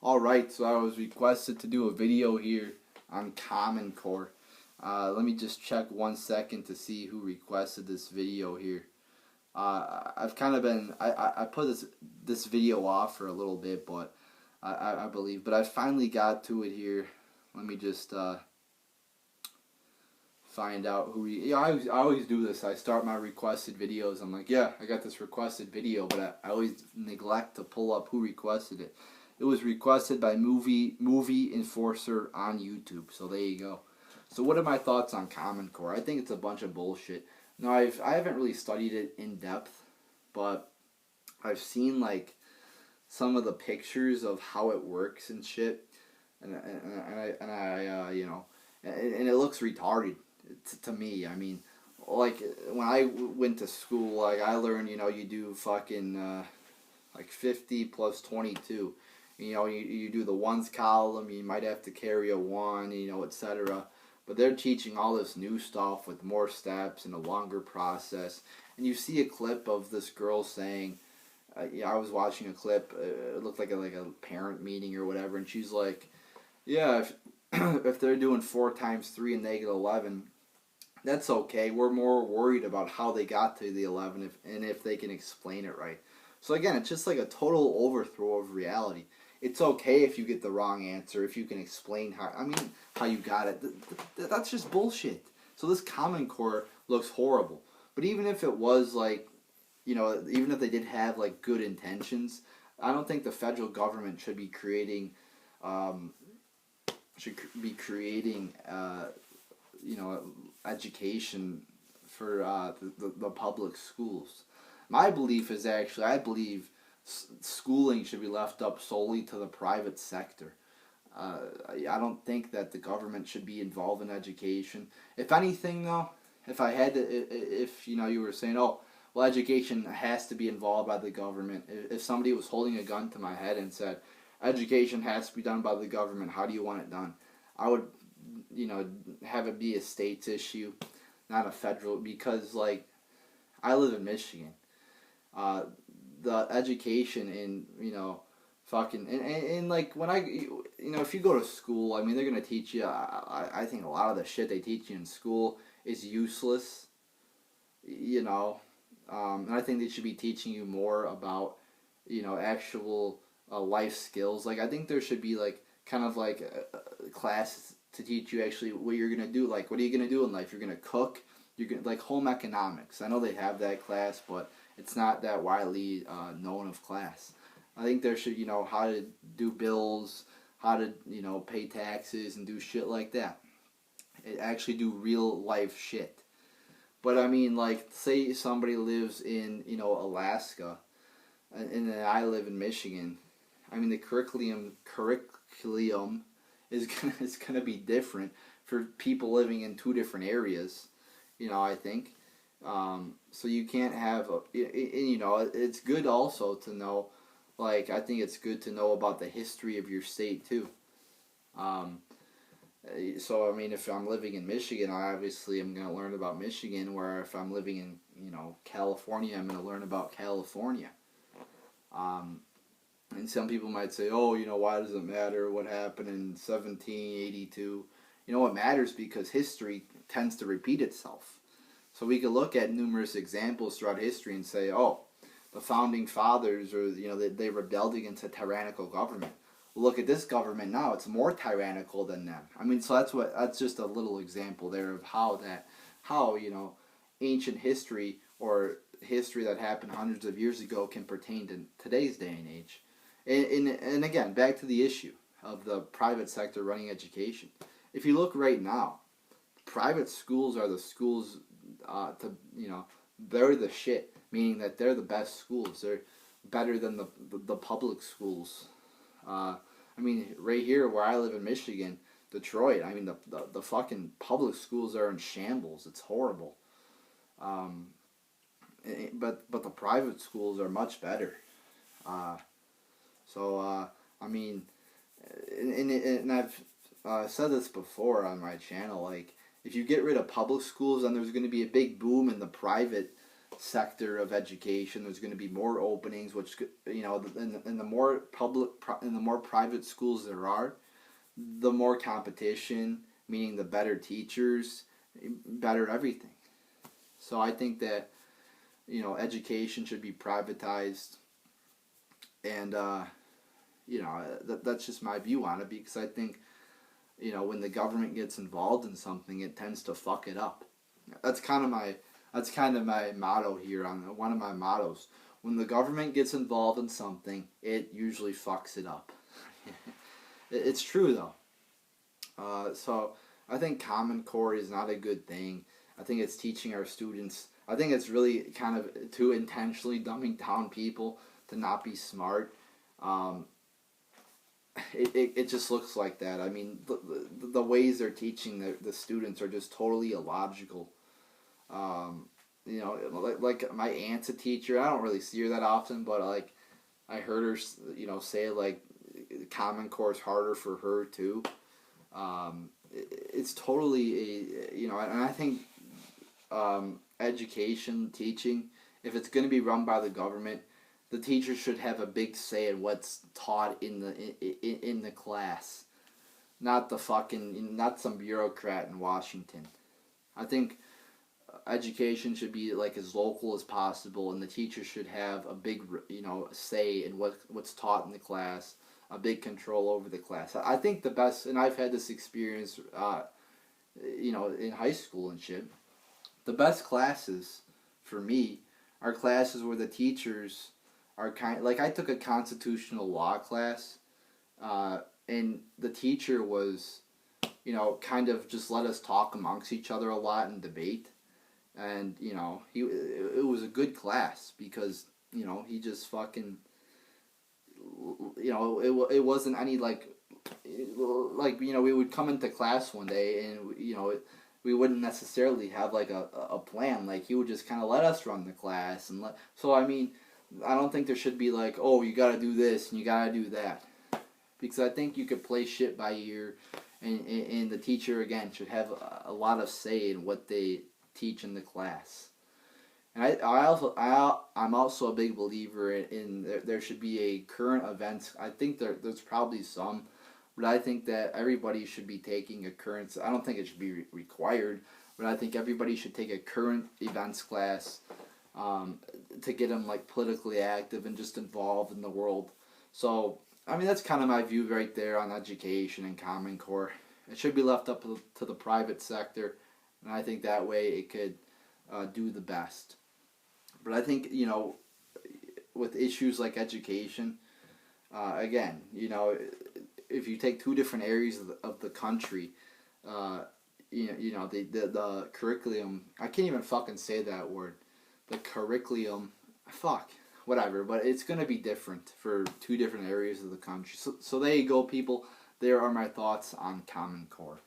Alright, so I was requested to do a video here on Common Core. Let me just check 1 second to see who requested this video here. I've kind of been, I put this video off for a little bit, but I believe, but I finally got to it here. Let me just find out who, I always do this. I start my requested videos. I'm like, yeah, I got this requested video, but I always neglect to pull up who requested it. It was requested by Movie Enforcer on YouTube. So there you go. So what are my thoughts on Common Core? I think it's a bunch of bullshit. No, I haven't really studied it in depth, but I've seen like some of the pictures of how it works and shit, and I you know, and it looks retarded to me. I mean, like when I went to school, like I learned, you do fucking like 50 plus 22. You do the ones column, you might have to carry a 1, etc. But they're teaching all this new stuff with more steps and a longer process. And you see a clip of this girl saying, I was watching a clip, it looked like a parent meeting or whatever, and she's like, yeah, if, if they're doing 4 times 3 and negative 11, that's okay. We're more worried about how they got to the 11 and if they can explain it right. So again, it's just like a total overthrow of reality. It's okay if you get the wrong answer, if you can explain how you got it. That's just bullshit. So this Common Core looks horrible. But even if it was like, even if they did have like good intentions, I don't think the federal government should be creating, education for the public schools. My belief is actually, I believe schooling should be left up solely to the private sector. I don't think that the government should be involved in education. If anything, though, if you were saying, oh, well, education has to be involved by the government. If somebody was holding a gun to my head and said, education has to be done by the government, how do you want it done? I would, have it be a state's issue, not a federal, because, like, I live in Michigan. The education in, fucking, and like, when if you go to school, I mean, they're going to teach you, I think a lot of the shit they teach you in school is useless, and I think they should be teaching you more about, actual life skills. Like, I think there should be, like, kind of like a class to teach you actually what you're going to do. Like, what are you going to do in life? You're going to cook, you're going to, like, home economics. I know they have that class, but it's not that widely known of class. I think there should, how to do bills, how to, pay taxes and do shit like that. Actually do real life shit. But I mean, like, say somebody lives in, Alaska, and then I live in Michigan. I mean, the curriculum is gonna be different for people living in 2 different areas. I think. So you can't have, it's good also to know, like, I think it's good to know about the history of your state too. So, I mean, if I'm living in Michigan, I obviously am going to learn about Michigan, where if I'm living in, California, I'm going to learn about California. And some people might say, oh, why does it matter what happened in 1782? It matters because history tends to repeat itself. So we could look at numerous examples throughout history and say, oh, the founding fathers, or they rebelled against a tyrannical government. Look at this government now; it's more tyrannical than them. I mean, so that's just a little example there of how ancient history or history that happened hundreds of years ago can pertain to today's day and age. And again, back to the issue of the private sector running education. If you look right now, private schools are the schools. They're the shit, meaning that they're the best schools. They're better than the public schools. I mean, right here where I live in Michigan, Detroit, I mean, the fucking public schools are in shambles. It's horrible. But the private schools are much better. I mean, and I've said this before on my channel, like, if you get rid of public schools, then there's going to be a big boom in the private sector of education. There's going to be more openings, which, you know, in the more in the more private schools there are, the more competition, meaning the better teachers, better everything. So I think that, you know, education should be privatized, and you know, that's just my view on it, because I think, you know, when the government gets involved in something, it tends to fuck it up. That's kind of my motto here, on one of my mottos. When the government gets involved in something, it usually fucks it up. It's true though. So I think Common Core is not a good thing. I think it's teaching our students. I think it's really kind of too intentionally dumbing down people to not be smart. Um, it just looks like that. I mean, the ways they're teaching the students are just totally illogical. You know, like my aunt's a teacher. I don't really see her that often, but like I heard her, you know, say like Common Core is harder for her too. It's totally a, you know, and I think education, teaching, if it's going to be run by the government, the teacher should have a big say in what's taught in the class, not some bureaucrat in Washington. I think education should be like as local as possible, and the teacher should have a big, you know, say in what's taught in the class, a big control over the class. I think the best, and I've had this experience, you know, in high school and shit. The best classes for me are classes where the teachers are like, I took a constitutional law class, and the teacher was, you know, kind of just let us talk amongst each other a lot and debate. And, you know, it was a good class because, you know, he just fucking, you know, it wasn't any like, you know, we would come into class one day and, you know, we wouldn't necessarily have like a plan. Like, he would just kind of let us run the class, and so I mean, I don't think there should be like, oh, you gotta do this and you gotta do that, because I think you could play shit by ear, and the teacher again should have a lot of say in what they teach in the class. And I'm also a big believer in there should be a current events. I think there's probably some, but I think that everybody should be taking a current. I don't think it should be required, but I think everybody should take a current events class, to get them like politically active and just involved in the world. So I mean, that's kind of my view right there on education and Common Core. It should be left up to the private sector, and I think that way it could do the best. But I think, you know, with issues like education, again, you know, if you take two different areas of the country, you know the curriculum. I can't even fucking say that word. The curriculum, fuck, whatever. But it's gonna be different for two different areas of the country. So there you go, people. There are my thoughts on Common Core.